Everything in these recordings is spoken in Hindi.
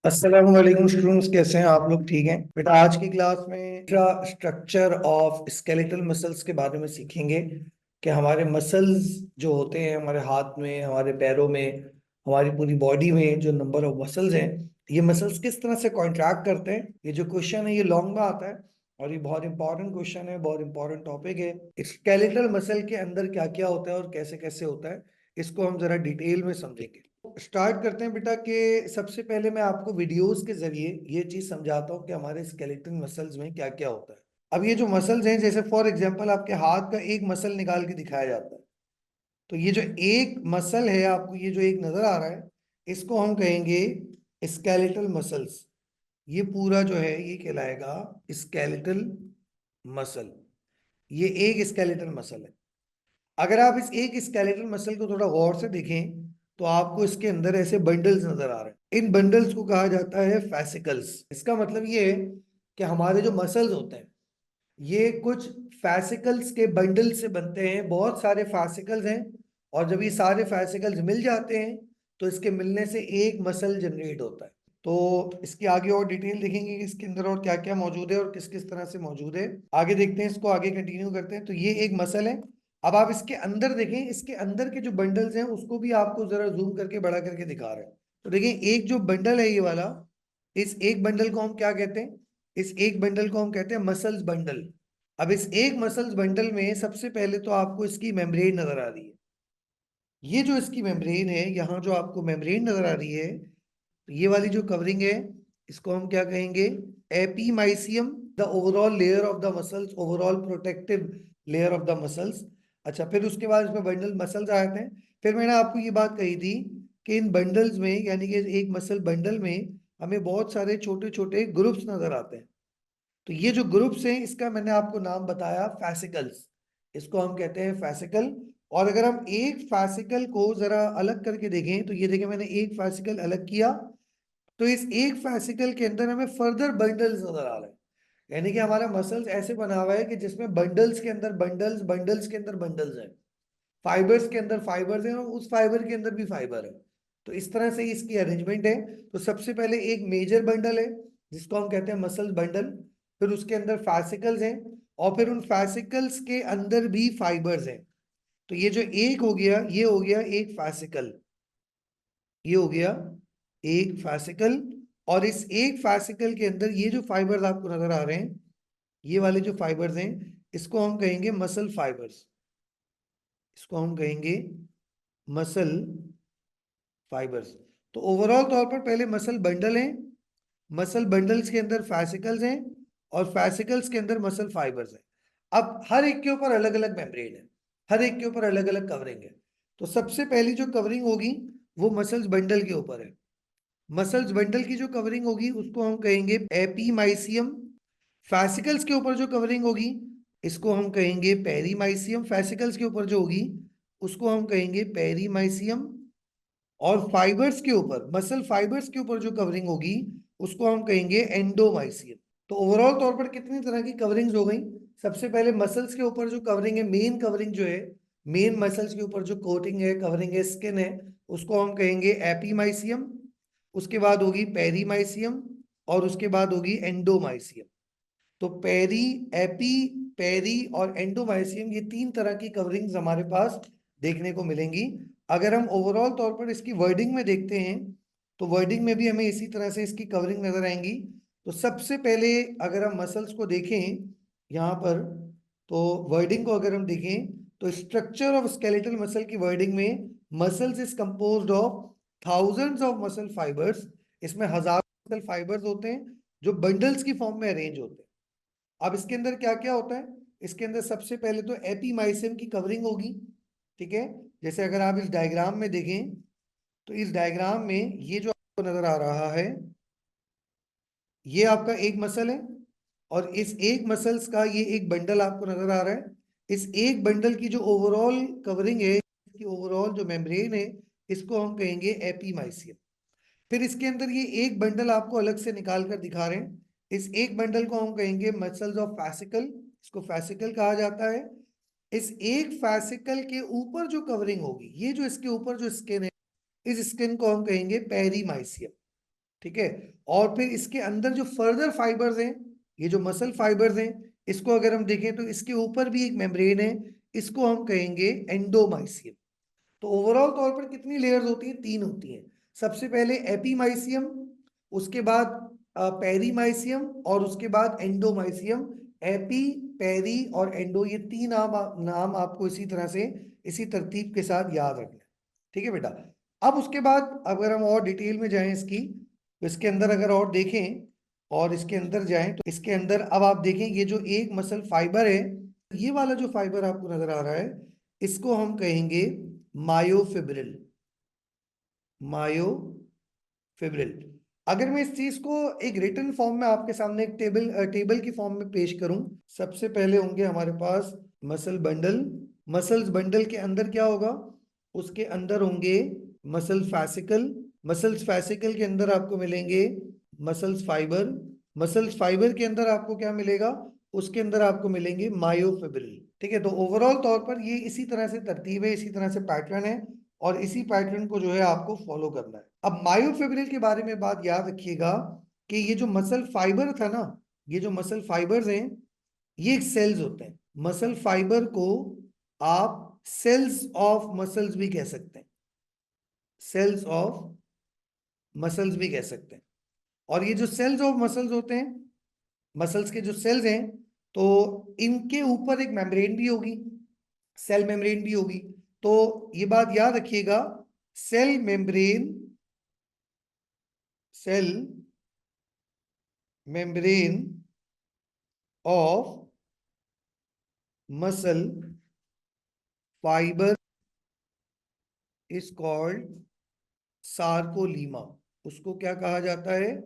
अस्सलाम वालेकुम स्टूडेंट्स, कैसे हैं आप लोग? ठीक हैं बेटा। आज की क्लास में स्ट्रक्चर ऑफ स्केलेटल मसल्स के बारे में सीखेंगे कि हमारे मसल्स जो होते हैं हमारे हाथ में, हमारे पैरों में, हमारी पूरी बॉडी में जो नंबर ऑफ मसल्स हैं, ये मसल्स किस तरह से कॉन्ट्रैक्ट करते हैं। ये जो क्वेश्चन है ये लॉन्ग में आता है और ये बहुत इंपॉर्टेंट क्वेश्चन है, बहुत इंपॉर्टेंट टॉपिक है। स्केलेटल मसल के अंदर क्या क्या होता है और कैसे कैसे होता है, इसको हम जरा डिटेल में समझेंगे। स्टार्ट करते हैं बेटा कि सबसे पहले मैं आपको वीडियोस के जरिए ये चीज समझाता हूँ कि हमारे स्केलेटल मसल्स में क्या क्या होता है। अब ये जो मसल्स हैं, जैसे फॉर एग्जांपल आपके हाथ का एक मसल निकाल के दिखाया जाता है, तो ये जो एक मसल है, आपको ये जो एक नजर आ रहा है, इसको हम कहेंगे स्केलेटल मसल्स। ये पूरा जो है ये कहलाएगा स्केलेटल मसल। ये एक स्केलेटल मसल है। अगर आप इस एक स्केलेटल मसल को थोड़ा गौर से देखें तो आपको इसके अंदर ऐसे बंडल्स नजर आ रहे हैं। इन बंडल्स को कहा जाता है फैसिकल्स। इसका मतलब ये है कि हमारे जो मसल्स होते हैं ये कुछ फैसिकल्स के बंडल से बनते हैं। बहुत सारे फैसिकल्स हैं और जब ये सारे फैसिकल्स मिल जाते हैं तो इसके मिलने से एक मसल जनरेट होता है। तो इसकी आगे और डिटेल देखेंगे कि इसके अंदर और क्या क्या मौजूद है और किस किस तरह से मौजूद है। आगे देखते हैं, इसको आगे कंटिन्यू करते हैं। तो ये एक मसल है। अब आप इसके अंदर देखें, इसके अंदर के जो बंडल्स हैं उसको भी आपको जरा जूम करके बड़ा करके दिखा रहे हैं। तो देखिए, एक जो बंडल है ये वाला, इस एक बंडल को हम क्या कहते हैं? इस एक बंडल को हम कहते हैं मसल्स बंडल। अब इस एक मसल्स बंडल में सबसे पहले तो आपको इसकी मेम्ब्रेन नजर आ रही है। ये जो इसकी मेम्ब्रेन है, यहाँ जो आपको मेम्ब्रेन नजर आ रही है, तो ये वाली जो कवरिंग है, इसको हम क्या कहेंगे? Epimysium, the overall layer of the muscles, overall protective layer of the muscles. अच्छा, फिर उसके बाद इसमें बंडल मसल्स आ जाते हैं। फिर मैंने आपको ये बात कही थी कि इन बंडल्स में, यानी कि एक मसल बंडल में हमें बहुत सारे छोटे छोटे ग्रुप्स नजर आते हैं। तो ये जो ग्रुप्स हैं इसका मैंने आपको नाम बताया फैसिकल्स। इसको हम कहते हैं फैसिकल। और अगर हम एक फैसिकल को जरा अलग करके देखें तो ये देखें, मैंने एक फैसिकल अलग किया तो इस एक फैसिकल के अंदर हमें फर्दर बंडल्स नजर आ रहे हैं। यानी कि हमारा मसल्स ऐसे बना हुआ है कि जिसमें बंडल्स के अंदर बंडल्स, बंडल्स के अंदर बंडल्स हैं, फाइबर्स के अंदर फाइबर्स हैं और उस फाइबर के अंदर भी फाइबर है। तो इस तरह से इसकी अरेंजमेंट है। तो सबसे पहले एक मेजर बंडल है जिसको हम कहते हैं मसल बंडल। फिर उसके अंदर फैसिकल्स हैं और फिर उन फैसिकल्स के अंदर भी फाइबर्स हैं। तो ये जो एक हो गया, ये हो गया एक फैसिकल। ये हो गया एक फैसिकल। और इस एक फैसिकल के अंदर ये जो फाइबर्स आपको नजर आ रहे हैं, ये वाले जो फाइबर्स हैं, इसको हम कहेंगे मसल फाइबर्स। इसको हम कहेंगे मसल फाइबर्स। तो ओवरऑल तौर पर पहले मसल बंडल हैं, मसल बंडल्स के अंदर फैसिकल्स हैं और फैसिकल्स के अंदर मसल फाइबर्स हैं। अब हर एक के ऊपर अलग अलग मेम्ब्रेन है, हर एक के ऊपर अलग अलग कवरिंग है। तो सबसे पहली जो कवरिंग होगी वो मसल्स बंडल के ऊपर है। मसल्स बंडल की जो कवरिंग होगी उसको हम कहेंगे एपीमाइसियम। फैसिकल्स के ऊपर जो कवरिंग होगी इसको हम कहेंगे पेरीमाइसियम। फैसिकल्स के ऊपर जो होगी उसको हम कहेंगे पेरीमाइसियम। और फाइबर्स के ऊपर, मसल फाइबर्स के ऊपर जो कवरिंग होगी उसको हम कहेंगे एंडोमाइसियम। तो ओवरऑल तौर पर कितनी तरह की कवरिंग्स हो गई? सबसे पहले मसल्स के ऊपर जो कवरिंग है, मेन कवरिंग जो है, मेन मसल्स के ऊपर जो कोटिंग है, कवरिंग है, स्किन है, उसको हम कहेंगे एपीमाइसियम। उसके बाद होगी पेरीमाइसियम और उसके बाद होगी एंडोमाइसियम। तो पेरी, एपी, पेरी और एंडोमाइसियम, ये तीन तरह की कवरिंग्स हमारे पास देखने को मिलेंगी। अगर हम ओवरऑल तौर पर इसकी वर्डिंग में देखते हैं तो वर्डिंग में भी हमें इसी तरह से इसकी कवरिंग नजर आएंगी। तो सबसे पहले अगर हम मसल्स को देखें यहाँ पर, तो वर्डिंग को अगर हम देखें तो स्ट्रक्चर ऑफ स्केलेटल मसल की वर्डिंग में muscles is composed of thousands of muscle fibres. इसमें हजारों मसल फाइबर्स होते हैं जो बंडल्स की फॉर्म में अरेंज होते हैं। अब इसके अंदर क्या क्या होता है? इसके अंदर सबसे पहले तो एपीमाइसियम की कवरिंग होगी। ठीक है, जैसे अगर आप इस डायग्राम में देखें तो इस डायग्राम में ये जो आपको नजर आ रहा है, ये आपका एक मसल है और इस एक मसल्स का ये एक बंडल आपको नजर आ रहा है। इस एक बंडल की जो ओवरऑल कवरिंग है, इसकी ओवरऑल जो मेम्ब्रेन है, इसको हम कहेंगे एपीमाइसियम। फिर इसके अंदर ये एक बंडल आपको अलग से निकाल कर दिखा रहे हैं। इस एक बंडल को हम कहेंगे मसल्स ऑफ फैसिकल। इसको फैसिकल कहा जाता है। इस एक फैसिकल के ऊपर जो कवरिंग होगी, ये जो इसके ऊपर जो स्किन है, इस स्किन को हम कहेंगे पेरीमाइसियम। ठीक है। और फिर इसके अंदर जो फर्दर फाइबर्स हैं, ये जो मसल फाइबर्स हैं, इसको अगर हम देखें तो इसके ऊपर भी एक मेम्ब्रेन है, इसको हम कहेंगे एंडोमाइसियम। तो ओवरऑल तौर पर कितनी लेयर्स होती हैं? 3 होती हैं। सबसे पहले एपीमाइसियम, उसके बाद पेरीमाइसियम, और उसके बाद एंडोमाइसियम। एपी, पेरी और एंडो, ये 3 नाम आपको इसी तरह से, इसी तरतीब के साथ याद रखना है। ठीक है बेटा। अब उसके बाद अगर हम और डिटेल में जाएं इसकी, तो इसके अंदर अगर और देखें और इसके अंदर जाएं, तो इसके अंदर अब आप देखें ये जो एक मसल फाइबर है, ये वाला जो फाइबर आपको नजर आ रहा है, इसको हम कहेंगे मायोफिब्रिल। मायोफिब्रिल। अगर मैं इस चीज को एक रिटन फॉर्म में आपके सामने एक टेबल की फॉर्म में पेश करूं, सबसे पहले होंगे हमारे पास मसल बंडल। मसल्स बंडल के अंदर क्या होगा? उसके अंदर होंगे मसल फैसिकल। मसल्स फैसिकल के अंदर आपको मिलेंगे मसल्स फाइबर। मसल्स फाइबर के अंदर आपको क्या मिलेगा? उसके अंदर आपको मिलेंगे मायोफिब्रिल। ठीक है। तो ओवरऑल तौर पर ये इसी तरह से तरतीब है, इसी तरह से पैटर्न है, और इसी पैटर्न को जो है आपको फॉलो करना है। अब मायोफिब्रिल के बारे में बात याद रखिएगा कि ये जो मसल फाइबर था ना, ये जो मसल फाइबर्स हैं, ये एक सेल्स होते हैं। मसल फाइबर को आप सेल्स ऑफ मसल्स भी कह सकते हैं, सेल्स ऑफ मसल्स भी कह सकते हैं। और ये जो सेल्स ऑफ मसल्स होते हैं, मसल्स के जो सेल्स हैं, तो इनके ऊपर एक मेम्ब्रेन भी होगी, सेल मेम्ब्रेन भी होगी। तो ये बात याद रखिएगा, cell membrane, cell membrane of muscle fibre is called sarcolemma. उसको क्या कहा जाता है?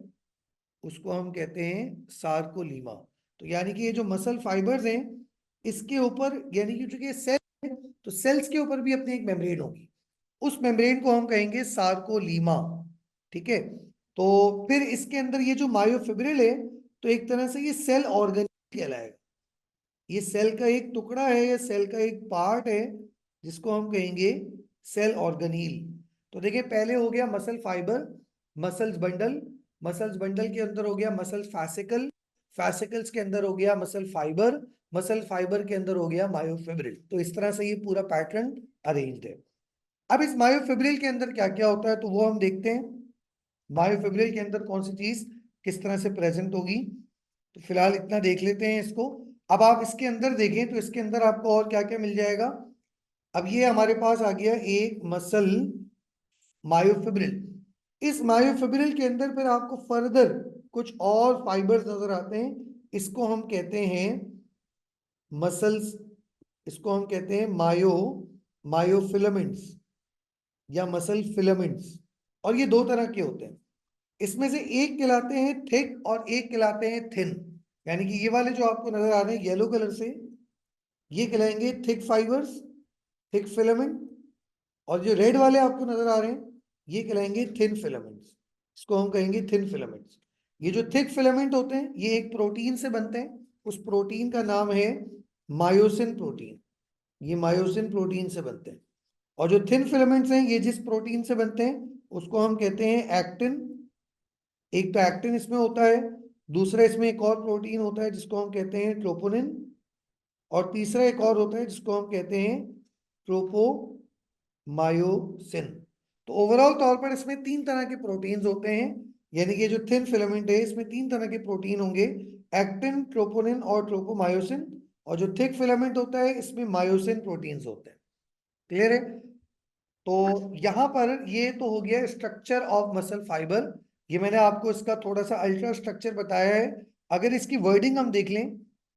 उसको हम कहते हैं सार्कोलीमा। तो यानी कि ये जो मसल फाइबर्स हैं, इसके ऊपर, यानी कि चूंकि सेल है, तो सेल्स के ऊपर भी अपनी एक मेम्ब्रेन होगी, उस मेम्ब्रेन को हम कहेंगे सार्कोलीमा। ठीक है। तो फिर इसके अंदर ये जो मायोफिब्रिल है, तो एक तरह से ये सेल ऑर्गन कहलाएगा। ये सेल का एक टुकड़ा है, या सेल का एक पार्ट है, जिसको हम कहेंगे सेल ऑर्गेनील। तो देखिए, पहले हो गया muscle fibre, muscles bundle. Muscles bundle के अंदर हो गया मसल फैसिकल, फैसिकल्स के अंदर हो गया मसल फाइबर, मसल फाइबर के अंदर हो गया मायोफिब्रिल। तो इस तरह से ये पूरा पैटर्न अरेंज्ड है। अब इस मायोफिब्रिल के अंदर क्या क्या होता है, तो वो हम देखते हैं। मायोफिब्रिल के अंदर कौन सी चीज किस तरह से प्रेजेंट होगी, तो फिलहाल इतना देख लेते हैं इसको। अब आप इसके अंदर देखें तो इसके अंदर आपको और क्या क्या मिल जाएगा। अब ये हमारे पास आ गया एक मसल मायोफिब्रिल। इस मायोफिब्रिल के अंदर फिर आपको फर्दर कुछ और फाइबर्स नजर आते हैं, इसको हम कहते हैं मसल्स, इसको हम कहते हैं मायोफिलामेंट्स या मसल फिलामेंट्स। और ये 2 तरह के होते हैं। इसमें से एक कहलाते हैं थिक और एक कहलाते हैं थिन। यानी कि ये वाले जो आपको नजर आ रहे हैं येलो कलर से, ये कहलाएंगे थिक फाइबर्स, थिक फिलामेंट। और जो रेड वाले आपको नजर आ रहे हैं, ये कहलाएंगे थिन फिलामेंट्स, इसको हम कहेंगे थिन फिलामेंट्स। ये जो थिक फिलामेंट होते हैं, ये एक प्रोटीन से बनते हैं, उस प्रोटीन का नाम है मायोसिन प्रोटीन। ये मायोसिन प्रोटीन से बनते हैं। और जो थिन फिलामेंट्स हैं, ये जिस प्रोटीन से बनते हैं, उसको हम कहते हैं एक्टिन। एक तो एक्टिन इसमें होता है, दूसरा इसमें एक और प्रोटीन होता है जिसको हम कहते हैं ट्रोपोनिन, और तीसरा एक और होता है जिसको हम कहते हैं ट्रोपोमायोसिन। तो ओवरऑल तौर पर इसमें 3 तरह के प्रोटीन्स होते हैं। यानी कि जो थिन फिलामेंट है, इसमें 3 तरह के प्रोटीन होंगे, एक्टिन, ट्रोपोनिन और ट्रोपोमायोसिन। और जो थिक फिलामेंट होता है, इसमें मायोसिन प्रोटीन्स होते हैं। क्लियर है? तो यहां पर ये तो हो गया स्ट्रक्चर ऑफ मसल फाइबर। ये मैंने आपको इसका थोड़ा सा अल्ट्रा स्ट्रक्चर बताया है। अगर इसकी वर्डिंग हम देख लें,